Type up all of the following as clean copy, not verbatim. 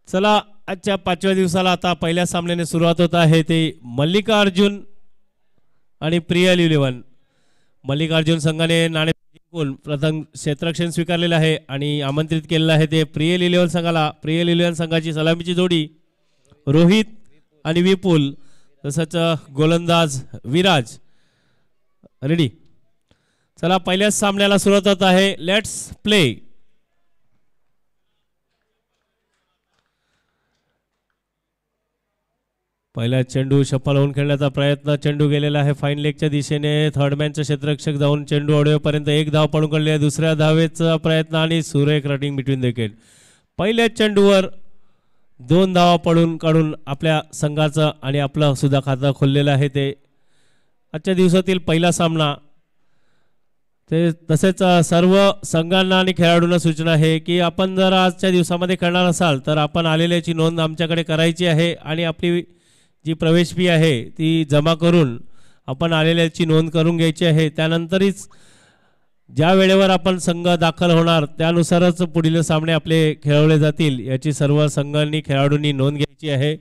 चला आजच्या 5व्या दिवसाला आता पहिल्या सामन्याने सुरुवात होत आहे ते मल्लिकार्जुन आणि प्रियल 11। मल्लिकार्जुन संघाने नाणेफेक जिंकून प्रथम क्षेत्ररक्षण स्वीकारलेले आहे आणि आमंत्रित केलेलं आहे ते प्रियल 11 संघाला। प्रियल 11 संघाची सलामीची जोडी रोहित आणि विपुल, तसंच गोलंदाज विराज। रेडी, चला पहिल्या सामन्याला सुरुवात होत आहे। Let's play. पहिला चेंडू शफल होऊन खेळण्याचा प्रयत्न, चेंडू गेलेला आहे फाईन लेगच्या दिशेने। थर्डमॅनचे क्षेत्ररक्षक जाऊन चेंडू अडवेपर्यंत एक धाव पडून काढली आहे। दुसऱ्या धावेचा प्रयत्न आणि सुरेख रनिंग बिटवीन द विकेट। पहिल्या चेंडूवर 2 धावा पडून काढून आपल्या संघाचं आणि आपलं सुद्धा खातं खोललेलं आहे ते आजच्या दिवसातील पहिला सामना। ते तसेच सर्व संघांना आणि खेळाडूंना सूचना आहे की आपण जर आजच्या दिवसामध्ये खेळणार असाल तर आपण आलेल्याची नोंद आमच्याकडे करायची आहे आणि आपली जी प्रवेश फी आहे ती जमा करून आपण आलेल्याची नोंद करून घ्यायची आहे। त्यानंतरच ज्या वेळेवर आपण संघ दाखल होणार त्यानुसारच पुढील सामने आपले खेळवले जातील याची सर्व संघांनी खेळाडूंनी नोंद घ्यायची आहे।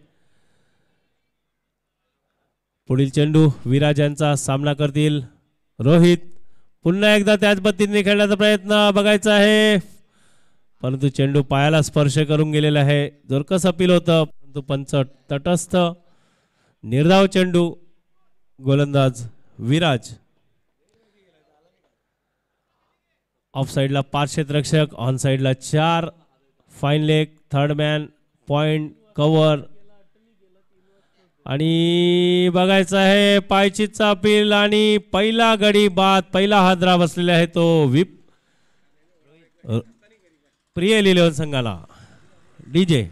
पुढील चेंडू विराज यांचा सामना करतील रोहित। पुन्हा एकदा त्याच पद्धतीने खेळण्याचा प्रयत्न बघायचा आहे, परंतु चेंडू पायाला स्पर्श करून गेलेला आहे। जोरकस अपील होतं परंतु पंच तटस्थ। निर्धाव चेंडू, गोलंदाज विराज। ऑफ साइडला 5 क्षेत्ररक्षक, ऑन साइडला 4, fine leg, third man, point, cover आणि बघायचं आहे पायचीतचा अपील आणि पहिला गडी बाद। पहिला हादरा बसलेला आहे तो प्रियल 11 संघाला। डीजे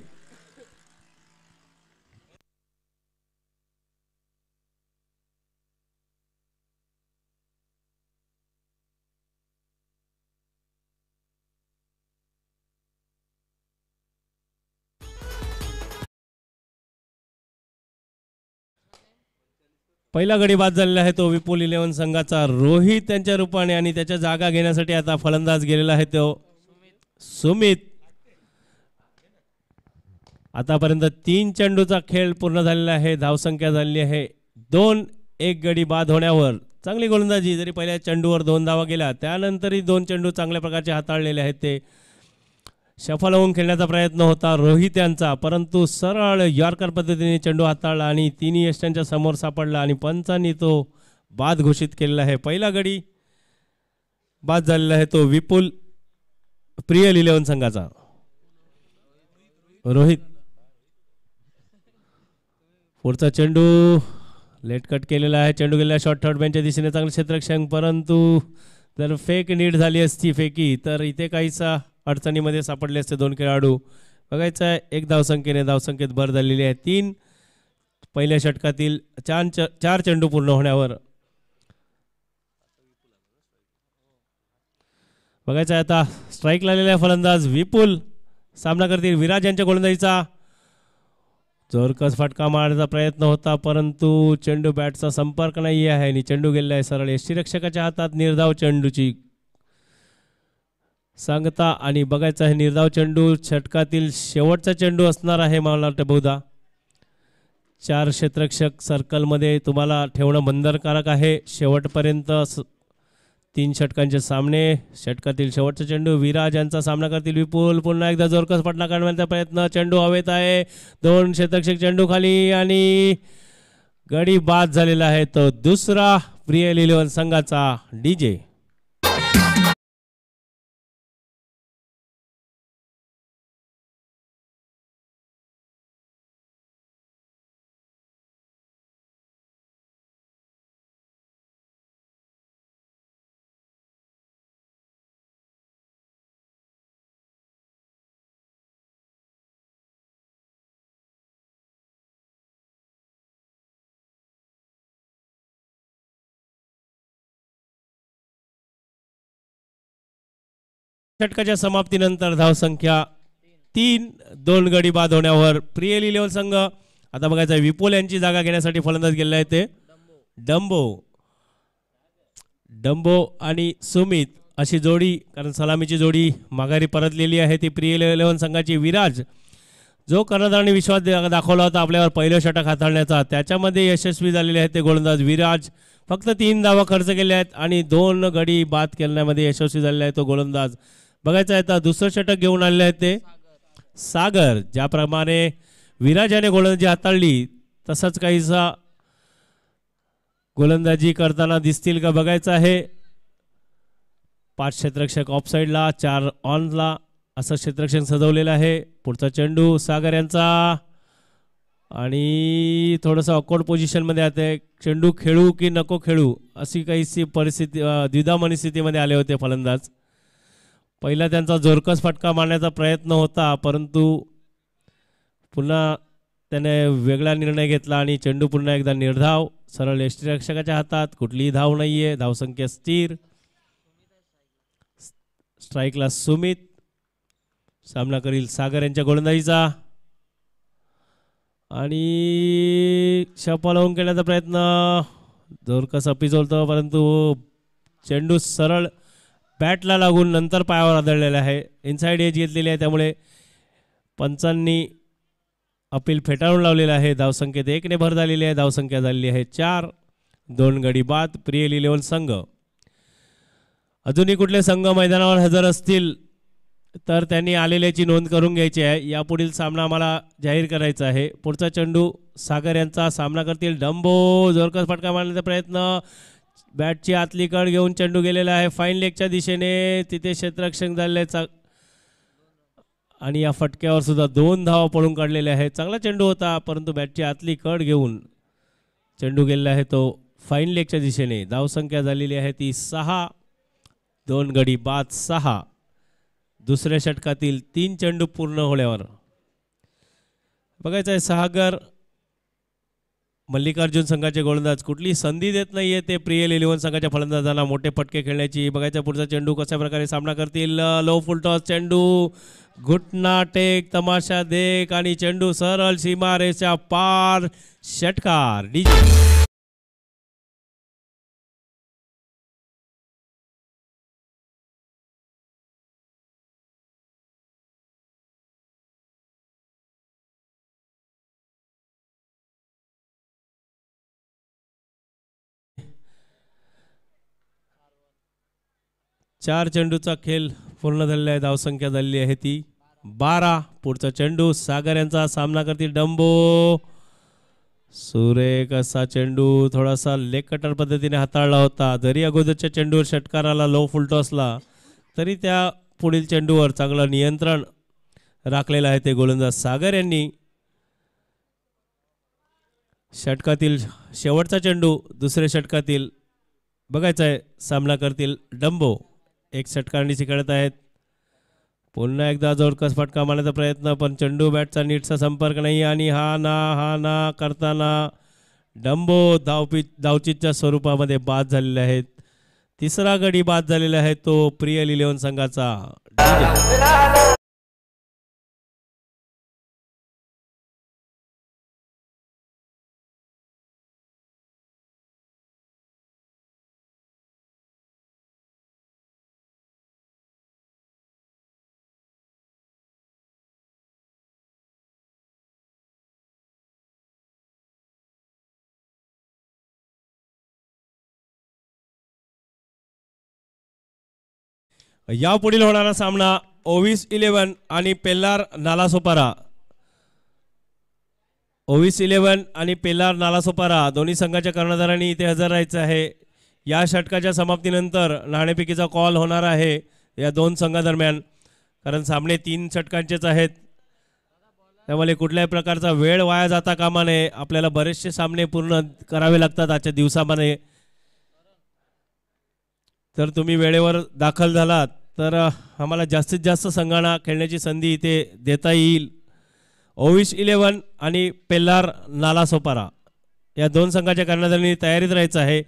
पहिला गडी बाद झालेला आहे तो विपुल 11 संघाचा रोहित यांच्या रूपाने आणि त्याच्या जागा घेण्यासाठी आता फलंदाज गेलेला आहे तो सुमित। आतापर्यंत 3 चेंडूचा खेळ पूर्ण झालेला आहे। धावसंख्या झालेली आहे 2। एक गडी बाद होण्यावर चांगली गोलंदाजी, जरी पहिल्या चेंडूवर 2 धावा गेल्या त्यानंतरही 2 चेंडू चांगल्या प्रकारचे हाताळलेले आहेत ते। सफल होऊन खेळण्याचा प्रयत्न होता रोहित यांचा, परंतु सरळ यॉर्कर पद्धतीने चेंडू हाताळला आणि 3 यष्टांच्या समोर सापडला आणि पंचांनी तो बाद घोषित केलेला आहे। पहिला गडी बाद झालेला आहे तो विपुल प्रियल 11 संघाचा। रोहित पुढचा चेंडू लेट कट केलेला आहे। चेंडू गेलेला शॉर्ट थर्ड मॅनच्या दिशेने चांगले क्षेत्ररक्षक, परंतु जर फेक नीड झाली असती फेकी तर इथे काहीसा अडचणीमध्ये सापडले असते 2 खेळाडू। बघायचं आहे एक धावसंख्येत भर झालेली आहे 3। पहिल्या षटकातील 4 चेंडू पूर्ण होण्यावर बघायचं आहे आता स्ट्राईक लागलेला फलंदाज विपुल सामना करतील विराज यांच्या गोलंदाजीचा। जोरकस फटका मारण्याचा प्रयत्न होता परंतु चेंडू बॅटचा संपर्क नाही आहे आणि चेंडू गेलेला आहे सरळ यष्टीरक्षकाच्या हातात। निर्धाव चेंडूची सांगता आणि बघायचं आहे निर्धाव चेंडू षटकातील शेवटचा चेंडू असणार आहे मला वाटतं बहुधा। 4 क्षेत्ररक्षक सर्कलमध्ये तुम्हाला ठेवणं बंधनकारक आहे शेवटपर्यंत। 3 षटकांचे सामने, षटकातील शेवटचा चेंडू विराज यांचा सामना करतील विपुल। पुन्हा एकदा जोरकस फटका काढण्याचा प्रयत्न, चेंडू हवेत आहे, 2 क्षेत्ररक्षक चेंडू खाली आणि गडी बाद झालेला आहे तो दुसरा प्रियल 11 संघाचा। डीजे षटकाच्या समाप्तीनंतर धावसंख्या 3, 2 गडी बाद होण्यावर प्रियल 11 संघ। आता बघायचं विपुल यांची जागा घेण्यासाठी फलंदाज गेलेला आहे ते डंबो आणि सुमित अशी जोडी, कारण सलामीची जोडी माघारी परतलेली आहे ती प्रियल 11 संघाची। विराज जो कर्णधारांनी विश्वास दाखवला होता आपल्यावर पहिलं षटक हाताळण्याचा, त्याच्यामध्ये यशस्वी झालेले आहेत ते गोलंदाज विराज. फक्त 3 धावा खर्च केल्या आहेत आणि 2 गडी बाद करण्यामध्ये यशस्वी झालेला आहे तो गोलंदाज. बघायचं आहे आता दुसरं षटक घेऊन आलेले आहेत ते सागर. ज्याप्रमाणे विराज याने गोलंदाजी हाताळली तसंच काहीसा गोलंदाजी करताना दिसतील का बघायचं आहे. 5 क्षेत्ररक्षक ऑफ साईडला, 4 ऑनला असं क्षेत्ररक्षण सजवलेलं आहे. पुढचा चेंडू सागर यांचा आणि थोडंसं ऑकवर्ड पोझिशनमध्ये आहे. चेंडू खेळू की नको खेळू अशी काहीशी परिस्थिती, द्विधा मनस्थितीमध्ये आले होते फलंदाज. पहिला त्यांचा जोरकस फटका मारण्याचा प्रयत्न होता, परंतु पुन्हा त्याने वेगळा निर्णय घेतला आणि चेंडू पुन्हा एकदा निर्धाव सरळ यष्टिरक्षकाच्या हातात. कुठलीही धाव नाही आहे, धावसंख्या स्थिर. स्ट्राईकला सुमित, सामना करील सागर यांच्या गोलंदाजीचा आणि शपा लावून खेळण्याचा प्रयत्न. जोरकस पिचवतो परंतु चेंडू सरळ बॅटला लागून नंतर पायावर आदळलेला आहे. इनसाइड एज घेतलेली आहे, त्यामुळे पंचांनी अपील फेटाळून लावलेलं आहे. धावसंख्येत 1 ने भर झालेली आहे. धावसंख्या झालेली आहे 4. 2 गडी बाद. प्रियल 11 संघ. अजूनही कुठले संघ मैदानावर हजर असतील तर त्यांनी आलेल्याची नोंद करून घ्यायची आहे. यापुढील सामना आम्हाला जाहीर करायचा आहे. पुढचा चेंडू सागर यांचा, सामना करतील डंबो. जोरकस फटका मारण्याचा प्रयत्न. बॅटची आतली कड घेऊन चेंडू गेलेला आहे फाईन लेगच्या दिशेने. तिथे क्षेत्ररक्षक झालेले आणि या फटक्यावर सुद्धा 2 धावा पळून काढलेले आहेत. चांगला चेंडू होता, परंतु बॅटची आतली कड घेऊन चेंडू गेलेला आहे तो फाईन लेगच्या दिशेने. धावसंख्या झालेली आहे ती 6. 2 गडी बाद 6. दुसऱ्या षटकातील 3 चेंडू पूर्ण होण्यावर बघायचं आहे. सागर मल्लिकार्जुन संघाचे गोलंदाज कुठली संधी देत नाहीये ते प्रियल 11 संघाच्या फलंदाजांना मोठे फटके खेळण्याची. बघायचा पुढचा चेंडू कशा प्रकारे सामना करतील. लो फुल टॉस चेंडू, घुटना टेक, तमाशा देख आणि चेंडू सरळ सीमारेषा पार. षटकार चार चेंडूचा खेळ पूर्ण झालेला आहे. धावसंख्या झालेली आहे ती 12. पुढचा चेंडू सागर यांचा, सामना करतील डंबो. सुरेख असा चेंडू थोडासा लेग कटर पद्धतीने हाताळला होता. जरी अगोदरच्या चेंडूवर षटकाराला लो फुल टॉसला, तरी त्या पुढील चेंडूवर चांगलं नियंत्रण राखलेलं आहे ते गोलंदाज सागर यांनी. षटकातील शेवटचा चेंडू दुसऱ्या षटकातील बघायचा आहे. सामना करतील डंबो. 1 षटकांनी खेळत आहेत. पुन्हा एकदा जोरकस फटका मारण्याचा प्रयत्न, पण चेंडू बॅटचा नीटचा संपर्क नाही आणि हा ना करताना डंबो धावचीतच्या स्वरूपामध्ये बाद झालेले आहेत. तिसरा गडी बाद झालेला आहे तो प्रियल 11 संघाचा. यापुढील होणारा सामना ओविस 11 आणि पेल्लार नालासोपारा. ओविस 11 आणि पेल्लार नालासोपारा दोन्ही संघाच्या कर्णधारांनी इथे हजर राहायचं आहे. या षटकाच्या समाप्तीनंतर नाणेफेकीचा कॉल होणार आहे या 2 संघादरम्यान, कारण सामने 3 षटकांचेच आहेत. त्यामुळे कुठल्याही प्रकारचा वेळ वाया जाता कामा नये. आपल्याला बरेचसे सामने पूर्ण करावे लागतात आजच्या दिवसामध्ये. तर तुम्ही वेळेवर दाखल झालात तर आम्हाला जास्तीत जास्त संघांना खेळण्याची संधी इथे देता येईल. ओविस 11 आणि पेल्लार नालासोपारा या 2 संघाच्या कर्णधारांनी तयारीत राहायचं आहे.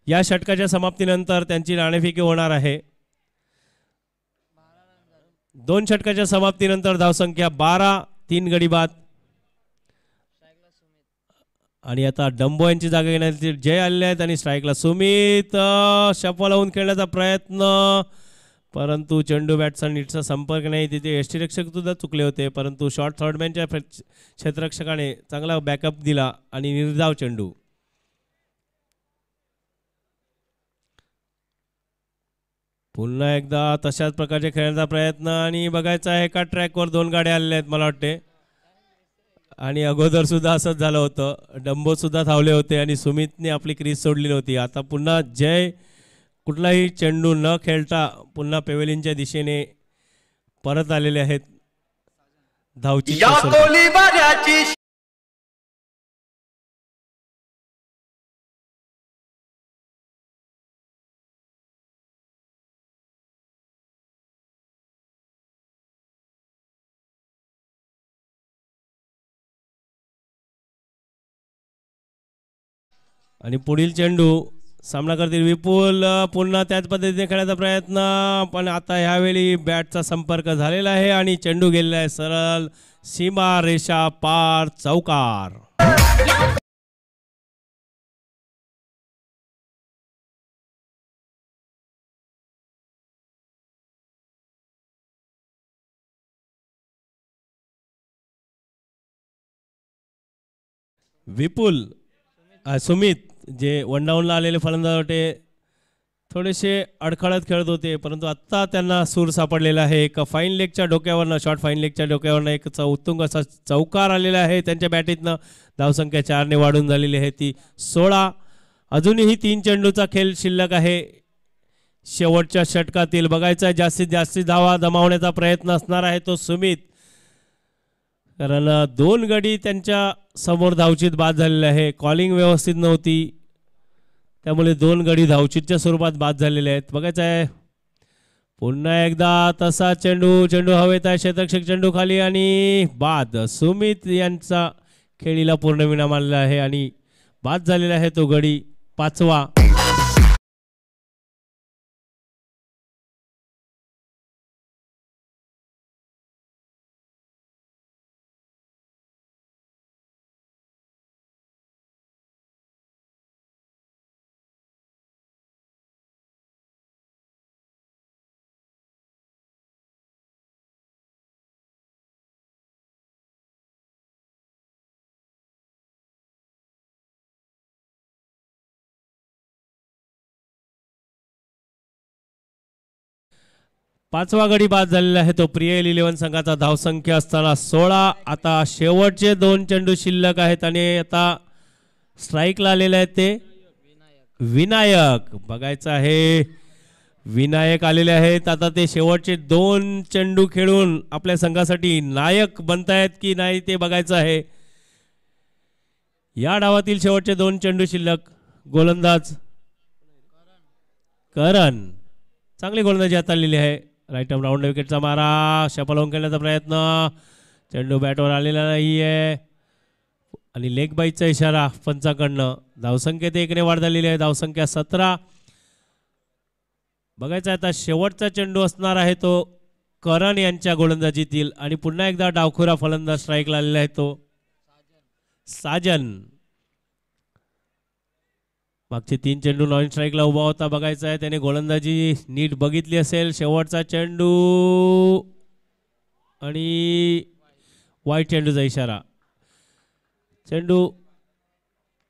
या षटकाच्या समाप्तीनंतर त्यांची नाणेफेकी होणार आहे. 2 षटकाच्या समाप्तीनंतर धावसंख्या 12. 3 गडी बाद. आणि आता डंबो यांची जागा घेण्यासाठी जय आलेले आहेत आणि स्ट्राईकला सुमित. शपा लावून खेळण्याचा प्रयत्न, परंतु चेंडू बॅटचा नीटचा संपर्क नाही, तिथे यष्टीरक्षक सुद्धा चुकले होते. परंतु शॉर्ट थर्डमॅनच्या क्षेत्ररक्षकाने चांगला बॅकअप दिला आणि निर्धाव चेंडू. पुन्हा एकदा तशाच प्रकारचे खेळण्याचा प्रयत्न आणि बघायचं आहे एका ट्रॅकवर 2 गाड्या आलेल्या आहेत मला वाटते. आणि अगोदर सुद्धा असंच झालं होतं, डंबो सुद्धा धावले होते आणि सुमितने आपली क्रीज सोडली नव्हती. आता पुन्हा जय कुठलाही चेंडू न खेळता पुन्हा पेवेलिनच्या दिशेने परत आलेले आहेत धावची. आणि पुढील चेंडू सामना करतील विपुल. पुन्हा त्याच पद्धतीने खेळण्याचा प्रयत्न, पण आता ह्यावेळी बॅटचा संपर्क झालेला आहे आणि चेंडू गेलेला आहे सरळ सीमा रेषा पार, चौकार. विपुल सुमित जे वन डाऊनला आलेले फलंदाज होते, थोडेसे अडखळत खेळत होते, परंतु आत्ता त्यांना सूर सापडलेला आहे. एक फाईन लेगच्या डोक्यावरनं, शॉर्ट फाईन लेगच्या डोक्यावरनं एक उत्तुंग असा चौकार आलेला आहे त्यांच्या बॅटीतनं. धावसंख्या 4ने वाढून झालेली आहे ती 16. अजूनही 3 चेंडूचा खेळ शिल्लक आहे शेवटच्या षटकातील. बघायचा आहे जास्तीत जास्त धावा जमावण्याचा प्रयत्न असणार आहे तो सुमित, कारण 2 गडी त्यांच्या समोर धावचीत बाद झालेले आहे. कॉलिंग व्यवस्थित नव्हती त्यामुळे 2 गडी धावचीतच्या स्वरूपात बाद झालेले आहेत. बघायचं आहे पुन्हा एकदा तसा चेंडू हवेत आहे, क्षेत्ररक्षक चेंडू खाली आणि बाद. सुमित यांचा खेळीला पूर्ण विराम आलेला आहे आणि बाद झालेला आहे तो गडी 5वा. पाचवा गडी बाद झालेला आहे तो प्रियल 11 संघाचा. धावसंख्या असताना 16. आता शेवटचे 2 चेंडू शिल्लक आहेत आणि आता स्ट्राईकला आलेले आहेत ते विनायक. बघायचं आहे विनायक आलेले आहेत. आता ते शेवटचे 2 चेंडू खेळून आपल्या संघासाठी नायक बनतायत की नाही ते बघायचं आहे. या डावातील शेवटचे 2 चेंडू शिल्लक. गोलंदाज करण, चांगली गोलंदाजी हाताळलेली आहे. राईट आर्म राऊंड विकेटचा मारा, शफल होऊन खेळण्याचा प्रयत्न, चेंडू बॅटवर आलेला नाही आहे आणि लेग बाईचा इशारा पंचाकडनं. धावसंख्येत 1ने वाढ झालेली आहे, धावसंख्या 17. बघायचा आता शेवटचा चेंडू असणार आहे तो करण यांच्या गोलंदाजीतील आणि पुन्हा एकदा डावखुरा फलंदाज स्ट्राईकला आलेला आहे तो साजन. मागचे 3 चेंडू नॉन स्ट्राईकला उभा होता. बघायचा आहे त्याने गोलंदाजी नीट बघितली असेल. शेवटचा चेंडू आणि वाईट चेंडूचा इशारा. चेंडू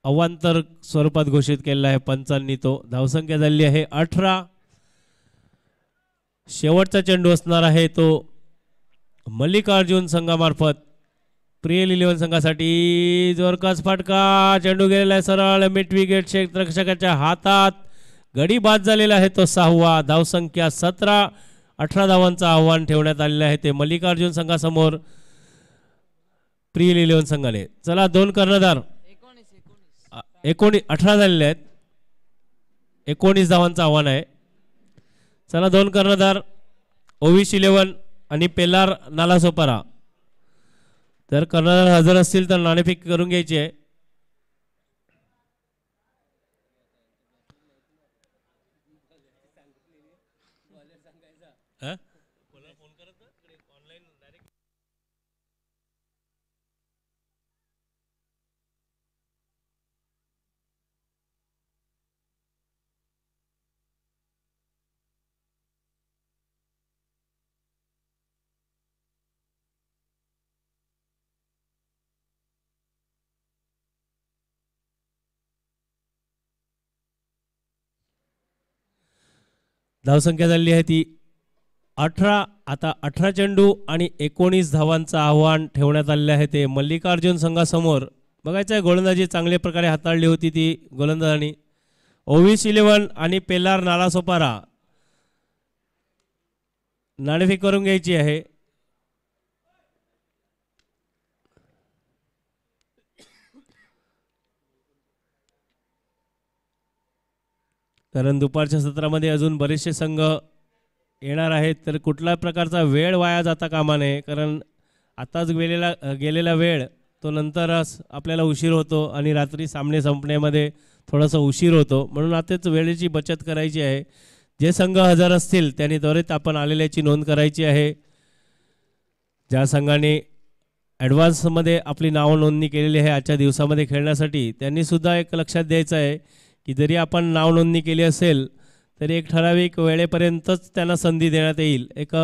अवांतर स्वरूपात घोषित केलेला आहे पंचांनी तो. धावसंख्या झाली आहे 18. शेवटचा चेंडू असणार आहे तो मल्लिकार्जुन संघामार्फत प्रियल 11 संघासाठी. जोरकास फटका, चेंडू गेलेला आहे सरळ मिड विकेट क्षेत्ररक्षकाच्या हातात. गडी बाद झालेला आहे तो 6वा. धावसंख्या 17. 18 धावांचं आव्हान ठेवण्यात आलेलं आहे ते मल्लिकार्जुन संघासमोर प्रियल 11 संघाने. चला 2 कर्णधार 18 झालेले आहेत. 19 धावांचं आव्हान आहे. चला 2 कर्णधार ओविश 11 आणि पेलार नालासोपारा. तर कर्णधार हजर असतील तर नाणेफेक करून घ्यायची आहे. धावसंख्या झाली आहे ती 18. आता 18 चेंडू आणि 19 धावांचं आव्हान ठेवण्यात आलेलं आहे ते मल्लिकार्जुन संघासमोर. बघायचं आहे गोलंदाजी चांगल्या प्रकारे हाताळली होती ती गोलंदाजांनी. ओव्हिस 11 आणि पेलार नालासोपारा नाणेफेक करून घ्यायची आहे. कारण दुपारच्या सत्रामध्ये अजून बरेचसे संघ येणार आहेत, तर कुठल्या प्रकारचा वेळ वाया जाता कामा नये. कारण आताच गेलेला वेळ तो नंतरच आपल्याला उशीर होतो आणि रात्री सामने संपण्यामध्ये थोडासा उशीर होतो. म्हणून आताच वेळेची बचत करायची आहे. जे संघ हजर असतील त्यांनी त्वरित आपण आलेल्याची नोंद करायची आहे. ज्या संघाने ॲडव्हान्समध्ये आपली नाव नोंदणी केलेली आहे आजच्या दिवसामध्ये खेळण्यासाठी, त्यांनीसुद्धा एक लक्षात द्यायचं आहे की जरी आपण नाव नोंदणी केली असेल तरी एक ठराविक वेळेपर्यंतच त्यांना संधी देण्यात येईल. एक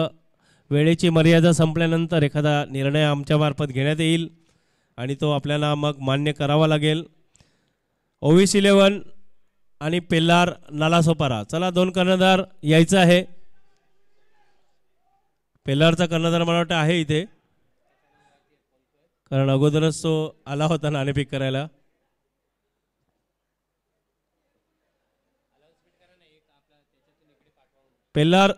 वेळेची मर्यादा संपल्यानंतर एखादा निर्णय आमच्यामार्फत घेण्यात येईल आणि तो आपल्याला मग मान्य करावा लागेल. ओव्हिस 11 आणि पेल्लार नालासोपारा. चला दोन कर्णधार यायचं आहे. पेल्लारचा कर्णधार मला वाटतं आहे इथे, कारण अगोदरच तो आला होता नाणेफेक करायला. पेल्लार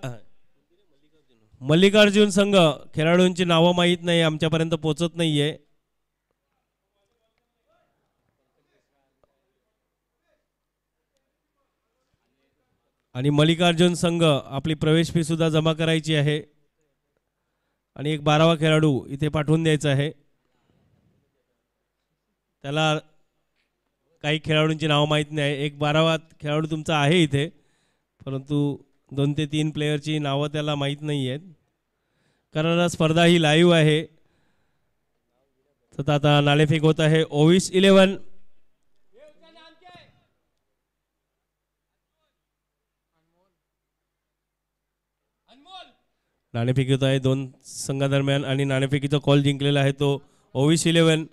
मल्लिकार्जुन संघ खेळाडूंची नावं माहीत नाही, आमच्यापर्यंत पोहोचत नाहीये. आणि मल्लिकार्जुन संघ आपली प्रवेश फी सुद्धा जमा करायची आहे आणि एक 12वा खेळाडू इथे पाठवून द्यायचा आहे. त्याला काही खेळाडूंची नावं माहीत नाही. एक 12वा खेळाडू तुमचा आहे इथे, परंतु 2 ते 3 प्लेयरची नावं त्याला माहीत नाही आहेत. कारण स्पर्धा ही लाईव्ह आहे. तर आता नाणेफेक होत आहे. ओव्हिस 11 नाणेफेक होत आहे दोन संघादरम्यान आणि नाणेफेकीचा कॉल जिंकलेला आहे तो ओव्हिस 11.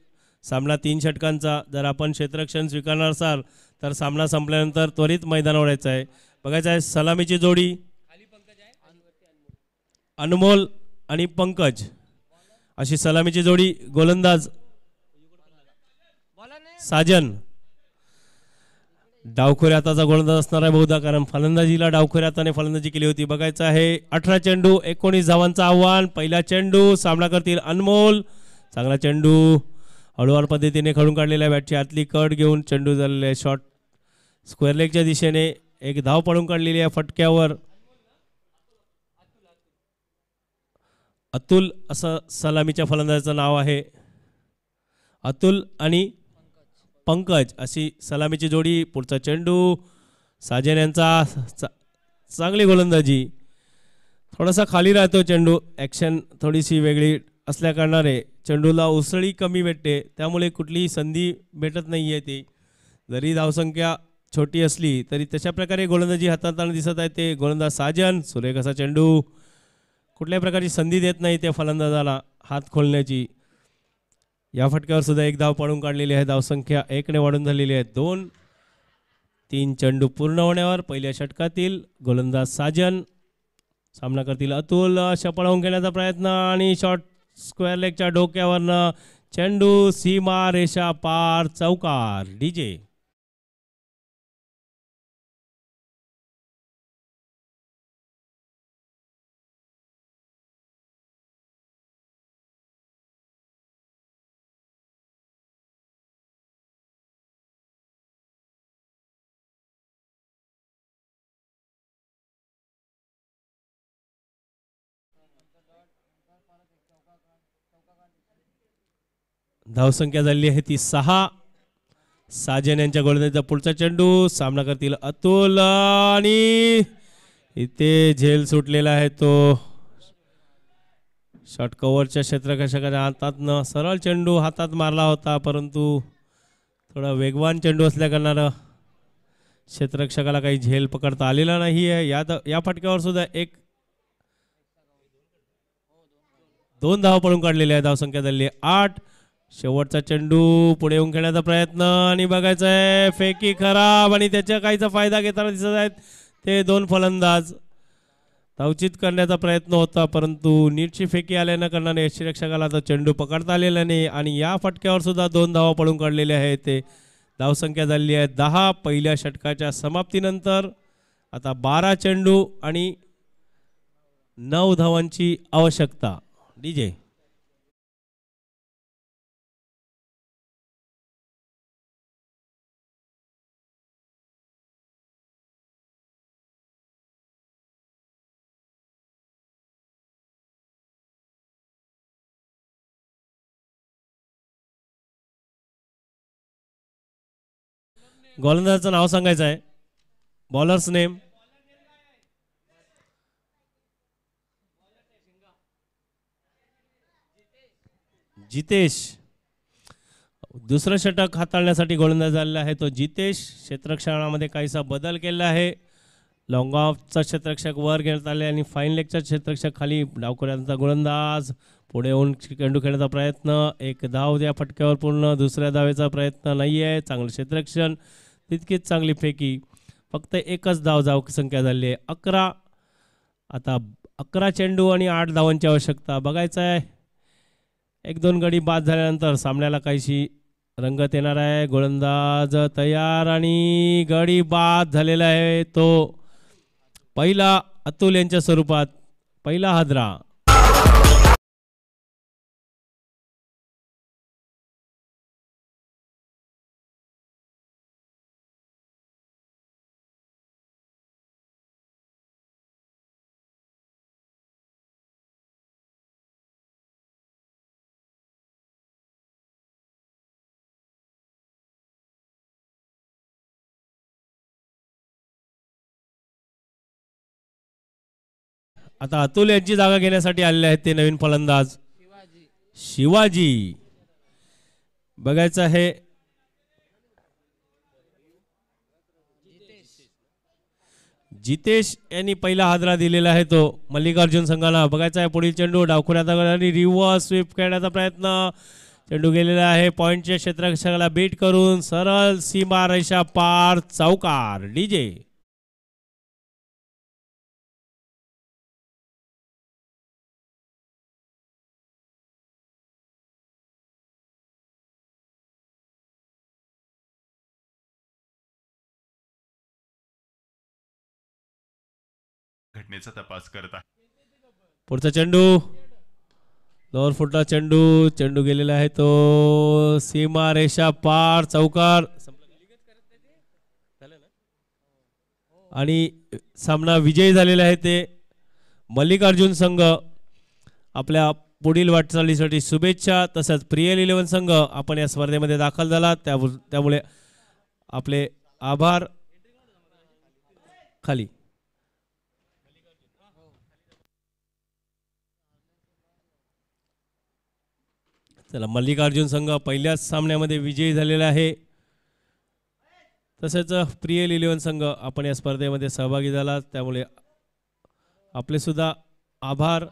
सामना 3 षटकांचा. जर आपण क्षेत्ररक्षण स्वीकारणार असाल तर सामना संपल्यानंतर त्वरित मैदानावर यायचं आहे. बघायचं आहे सलामीची जोडी अनमोल आणि पंकज अशी सलामीची जोडी. गोलंदाज साजन. डावखोऱ्या हाताचा गोलंदाज असणार आहे बहुधा, कारण फलंदाजीला डावखोऱ्या हाताने फलंदाजी केली होती. बघायचं आहे 18 चेंडू 19 धावांचं आव्हान. पहिला चेंडू सामना करतील अनमोल. चांगला चेंडू हळूवार पद्धतीने खेळून काढलेल्या बॅटची आतली कट घेऊन चेंडू झालेले शॉट स्क्वेअर लेगच्या दिशेने. एक धाव पळून काढलेली आहे फटक्यावर. अतुल असं सलामीच्या फलंदाजाचं नाव आहे. अतुल आणि पंकज अशी सलामीची जोडी. पुढचा चेंडू साजन यांचा. चांगली गोलंदाजी. थोडासा खाली राहतो चेंडू. ॲक्शन थोडीशी वेगळी असल्या कारणाने चेंडूला उसळी कमी भेटते, त्यामुळे कुठलीही संधी भेटत नाही आहे. ती जरी धावसंख्या छोटी असली तरी तशा प्रकारे गोलंदाजी हाताळताना दिसत आहे ते गोलंदाज साजन. सुरेख असा चेंडू. कुठल्याही प्रकारची संधी देत नाही त्या फलंदाजाला हात खोलण्याची. या फटक्यावर सुद्धा एक धाव पळून काढलेली आहे. धावसंख्या 1 ने वाढून झालेली आहे 2. 3 चेंडू पूर्ण होण्यावर पहिल्या षटकातील गोलंदाज साजन. सामना करतील अतुल. पळवून घेण्याचा प्रयत्न आणि शॉट स्क्वेअर लेगच्या डोक्यावरनं. चेंडू सीमा रेषा पार. चौकार. डीजे. धावसंख्या झाली आहे ती 6. साजन यांच्या गोलंदाजीचा पुढचा चेंडू. सामना करतील अतुल आणि इथे झेल सुटलेला आहे तो. शॉट कव्हरच्या क्षेत्ररक्षकाच्या हातातनं सरळ चेंडू हातात मारला होता, परंतु थोडा वेगवान चेंडू असल्या कारणानं क्षेत्ररक्षकाला काही झेल पकडता आलेला नाही आहे. या फटक्यावर सुद्धा 2 धाव पळून काढलेले आहे. धावसंख्या झाली 8. शेवटचा चेंडू पुढे येऊन खेळण्याचा प्रयत्न आणि बघायचं आहे फेकी खराब आणि त्याच्या काहीचा फायदा घेताना दिसत आहेत ते 2 फलंदाज. धावचित करण्याचा प्रयत्न होता परंतु नीटची फेकी आल्यानं करणारे यष्टीरक्षकाला तो चेंडू पकडता आलेला नाही आणि या फटक्यावर सुद्धा 2 धावा पडून काढलेले आहेत. ते धावसंख्या झाली आहे 10 पहिल्या षटकाच्या समाप्तीनंतर. आता 12 चेंडू आणि 9 धावांची आवश्यकता. डीजे गोलंदाजाचं नाव सांगायचं आहे. Bowlers name Jitesh. दुसरं षटक हाताळण्यासाठी गोलंदाज आलेला आहे तो जितेश. क्षेत्ररक्षणामध्ये काहीसा बदल केला आहे. लॉंग ऑफचा क्षेत्ररक्षक वर घेण्यात आले आणि फाईन लेगचा क्षेत्ररक्षक खाली. डावखुऱ्यांचा गोलंदाज पुढे येऊन चेंडू खेळण्याचा प्रयत्न. एक धाव या फटक्यावर पूर्ण. दुसऱ्या धावेचा प्रयत्न नाही आहे. चांगलं क्षेत्ररक्षण तितकीच चांगली फेकी. फक्त एकच धाव संख्या झाली आहे 11. आता 11 चेंडू आणि 8 धावांची आवश्यकता. बघायचं आहे 1-2 गडी बाद झाल्यानंतर सामन्याला काहीशी रंगत येणार आहे. गोलंदाज तयार आणि गडी बाद झालेला आहे तो पहिला अतुल यांच्या स्वरूपात पहिला हादरा. आता अतुल यांची जागा घेण्यासाठी आलेले आहेत ते नवीन फलंदाज शिवाजी. बघायचं आहे जितेश यांनी पहिला हादरा दिलेला आहे तो मल्लिकार्जुन संघाला. बघायचा आहे पुढील चेंडू डावखुऱ्यात आणि रिव्हर्स स्वीप खेळण्याचा प्रयत्न. चेंडू गेलेला आहे पॉइंटच्या क्षेत्ररक्षकाला बीट करून सरळ सीमा रेषा पार चौकार. डीजे घटनेचा तपास करत आहे. पुढचा चेंडू लोअर फुटला चेंडू. चेंडू गेलेला आहे तो सीमा रेषा पार चौकार. आणि सामना विजयी झालेला आहे ते मल्लिकार्जुन संघ. आपल्या पुढील वाटचालीसाठी शुभेच्छा. तसंच प्रियल 11 संघ आपण या स्पर्धेमध्ये दाखल झाला त्यामुळे आपले आभार. खाली चला मल्लिकार्जुन संघ पहिल्याच सामन्यामध्ये विजयी झालेला आहे. तसेच प्रियल 11 संघ आपण या स्पर्धेमध्ये सहभागी झाला त्यामुळे आपले सुद्धा आभार.